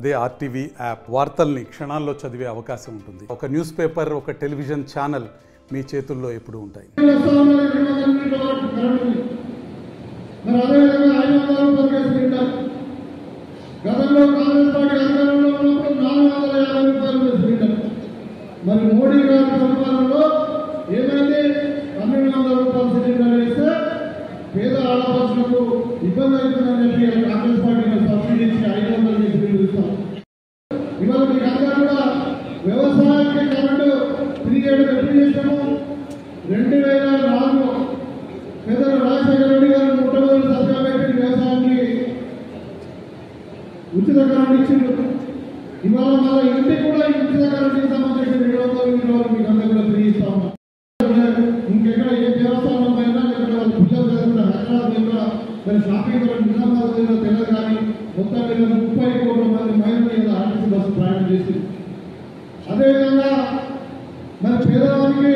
అదే RTV app వార్తల్ని క్షణాల్లో చదివే అవకాశం ఉంటుంది. ఒక న్యూస్ పేపర్, ఒక టెలివిజన్ ఛానల్ మీ చేతుల్లో ఎప్పుడూ ఉంటాయి. మరి మోడీ గారి పరిపాలనలో ఏమైతే 1200 రూపాయలు సిలిండర్ వేస్తే పేద ఆడవాళ్ళకు ఇబ్బంది అవుతుందని చెప్పి కాంగ్రెస్ పార్టీ సబ్సిడీ ఇచ్చి 500 సిలిండర్ ఇస్తాం. ఇవాళ మీకు అందరూ కూడా వ్యవసాయానికి కరెంటు ఫ్రీగా ఎప్పుడు చేసాము. 2004 పెద్దలు రాజశేఖర రెడ్డి గారు మొట్టమొదటి సర్కార్ పెట్టి వ్యవసాయానికి ఉచిత కరెంటు ఇచ్చిండు. ఇవాళ మళ్ళీ ఇంటికి కూడా ఉచిత కరెంటుకి సంబంధించిన 200 యూనిట్లు మీకు అందరూ కూడా ఫ్రీ ఇస్తా ఉన్నాం. ఇంకెక్కడ ఏ దేవస్థానం పైన పిల్లలు హైదరాబాద్ మరి షాపింగ్ నిజామాబాద్ తెలియదు కానీ మొత్తం మీద 30 కోట్ల మంది మహిళలు మీద ఆర్టీసీ బస్సు ప్రయాణం చేసింది. అదేవిధంగా మరి పేదవారికి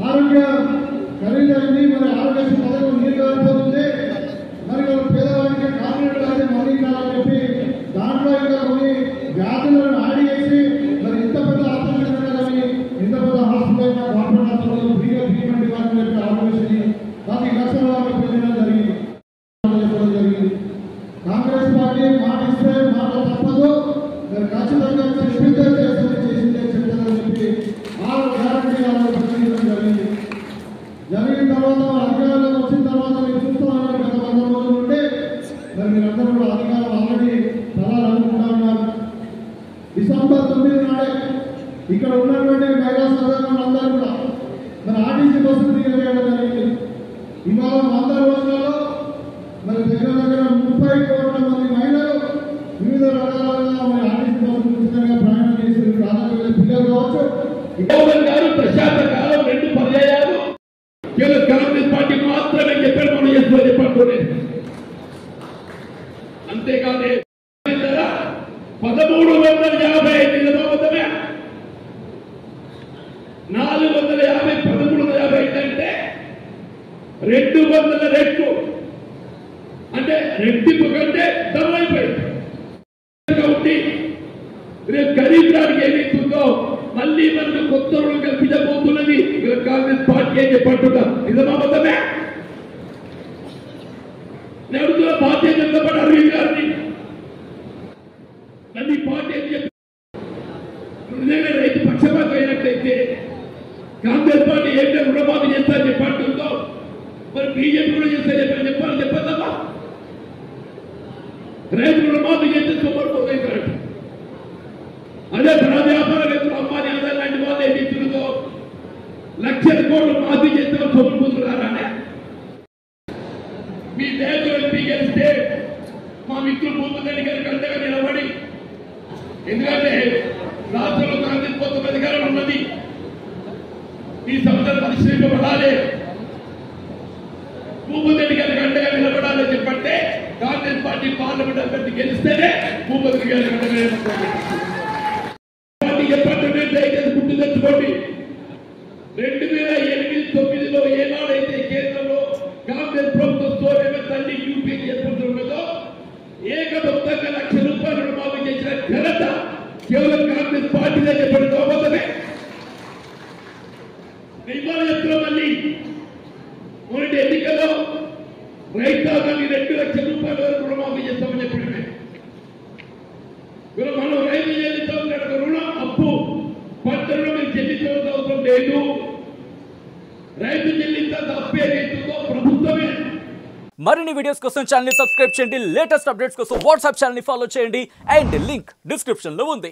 ఆరోగ్యం ఖరీదైంది. మరి ఆరోగ్య పథకం నీరు కాలిపోతుంది. మరి పేదవారికి కార్మికులు అయితే మళ్ళీ కాలని చెప్పి దాంట్లో ఇంకా కొన్ని వ్యాధులను ఆడి చేసి మరి ఇంత పెద్ద ఆపరేషన్ అయినా కానీ ఇంత పెద్ద హాస్పిటల్ అయినా గవర్నమెంట్ హాస్పిటల్ ఫ్రీగా ట్రీట్మెంట్ ఇవ్వాలని చెప్పి ఆలోచించి 10 లక్షల వరకు పెంచడం జరిగింది. కాంగ్రెస్ పార్టీ మాట ఇస్తే మాట తప్పదు, మరి ఖచ్చితంగా చేసిందే చెప్తారని చెప్పి 6 గ్యారంటీ ప్రకటించడం జరిగింది. జరిగిన తర్వాత అధికారంలో వచ్చిన తర్వాత మీరు చూస్తున్నారు గత 100 రోజుల నుండి మరి మీరందరూ కూడా అధికారం ఆల్రెడీ సలహాలు అనుకుంటా ఉన్నారు. డిసెంబర్ 9 నాడే ఇక్కడ ఉన్నటువంటి మహిళా సోదరులందరూ కూడా మరి ఆర్టీసీ బస్సులు దిగవేయడం జరిగింది. ఇవాళ 100 రోజులలో మరి దగ్గర 30 కోట్ల మంది మహిళలు వివిధ రకాలుగా మరి ఆర్టీసీ బస్సులు ఉచితంగా ప్రయాణం చేసి ప్రాధాన్యత పిల్లలు కావచ్చు. ప్రశాంత కాలం 2 పర్యాయాలు కేవలం కాంగ్రెస్ పార్టీ మాత్రమే చెప్పారు. మనం చేస్తున్నా చెప్పండి. అంతేకాదు 1350 నిజామాబాదమే 450 1350 ఏంటంటే 200 రెట్లు, అంటే రెట్టింపు కంటే డబుల్ అయిపోయింది. కాబట్టి రేపు గరీబ్రానికి ఏమవుతుందో మళ్ళీ మనకు కొత్త రుణం కల్పించబోతున్నది కాంగ్రెస్ పార్టీ అని చెప్పంటున్నా. నిజామాబాదమే నెడుతున్న భారతీయ జనతా పార్టీ అరవింద్ గారిని నన్ను ఈ పార్టీ అని చెప్పి నిజంగా రైతు పక్షపాతం అయినట్లయితే కాంగ్రెస్ పార్టీ ఏంటంటే రుణమాఫీ చేస్తారని చెప్పంటుందో మరి బీజేపీ కూడా చేస్తారని చెప్పాలని చెప్పద్దమ్మా. రైతు రుణమాఫీ చేస్తే సొమ్మడిపోతాయి. అదే ధన వ్యాపారవేత్తలు అమ్మాని ఆదాయం లాంటి వాళ్ళు ఏం చెప్తుందో లక్షల కోట్లు మాఫీ చేస్తే సొమ్ముకుంటున్నారనే మీ దేశం ఎంపీ గెలిస్తే మా మిత్రులు భూపతి గారికి అంతగా నిలబడి, ఎందుకంటే రాష్ట్రంలో కాంగ్రెస్ ప్రభుత్వం అధికారం ఉన్నది, ఈ సంస్థలు పరిశ్రమింపబడాలి, భూపతి గారికి అండగా నిలబడాలని చెప్పంటే కాంగ్రెస్ పార్టీ పార్లమెంట్ అభ్యర్థి గెలిస్తేనే భూపతి గారికి అండగా చెప్పండి. దయచేసి గుర్తు తెచ్చుకోండి. 2008-9లో ఏనాడైతే కేంద్రంలో కాంగ్రెస్ ప్రభుత్వంతో తల్లి యూపీ ఏర్పడుతున్నదో ఏకమొత్తంగా 1 లక్ష రూపాయలు రుణమాఫీ చేసిన ఘనత కేవలం కాంగ్రెస్ పార్టీనే చెప్పండి. కాబోతే ఇవాళ చెప్తున్నాం మళ్ళీ మొన్నటి ఎన్నికల్లో రైతాంగాన్ని 2 లక్షల రూపాయల వరకు రుణమాఫీ చేస్తామని చెప్పడమే. మనం రైతు చెల్లించాల్సిన రుణం అప్పు పంట రుణం మీరు చెల్లించవలసిన అవసరం లేదు. రైతు చెల్లించాల్సిన అప్పు ఏదైతుందో ప్రభుత్వమే. మరిన్ని వీడియోస్ కోసం ఛానల్ ని సబ్స్క్రైబ్ చేయండి. లేటెస్ట్ అప్డేట్స్ కోసం వాట్సాప్ ఛానల్ ని ఫాలో చేయండి. అండ్ లింక్ డిస్క్రిప్షన్ లో ఉంది.